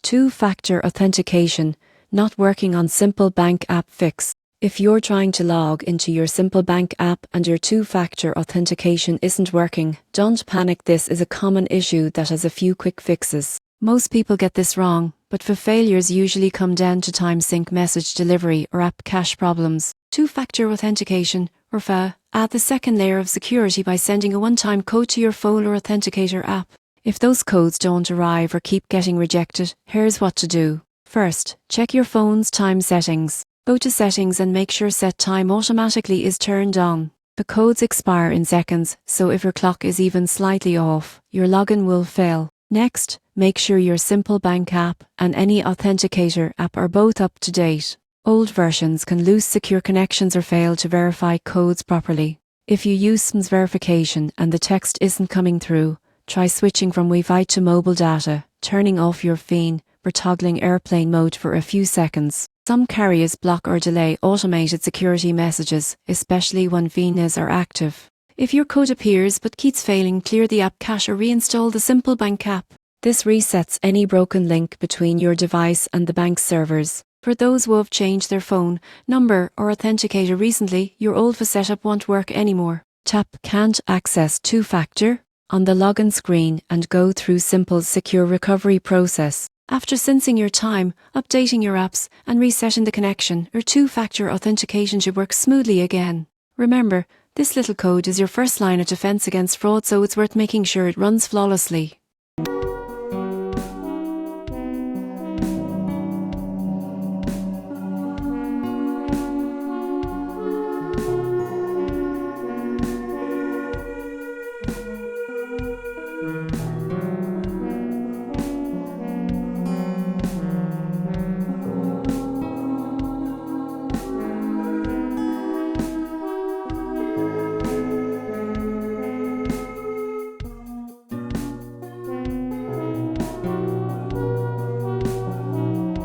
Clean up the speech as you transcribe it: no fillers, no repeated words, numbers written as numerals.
Two-factor authentication, not working on Simple Bank app fix. If you're trying to log into your Simple Bank app and your two-factor authentication isn't working, don't panic. This is a common issue that has a few quick fixes. Most people get this wrong, but the failures usually come down to time sync message delivery or app cache problems. Two-factor authentication, or FA, add the second layer of security by sending a one-time code to your phone or authenticator app. If those codes don't arrive or keep getting rejected, here's what to do. First, check your phone's time settings. Go to Settings and make sure Set Time Automatically is turned on. The codes expire in seconds, so if your clock is even slightly off, your login will fail. Next, make sure your Simple Bank app and any authenticator app are both up to date. Old versions can lose secure connections or fail to verify codes properly. If you use SIM's verification and the text isn't coming through, try switching from Wi-Fi to mobile data, turning off your phone, or toggling airplane mode for a few seconds. Some carriers block or delay automated security messages, especially when VNAs are active. If your code appears but keeps failing, clear the app cache or reinstall the Simple Bank app. This resets any broken link between your device and the bank's servers. For those who have changed their phone, number or authenticator recently, your old setup won't work anymore. Tap Can't Access Two-Factor on the login screen and go through Simple's secure recovery process. After syncing your time, updating your apps, and resetting the connection, your two-factor authentication should work smoothly again. Remember, this little code is your first line of defense against fraud, so it's worth making sure it runs flawlessly.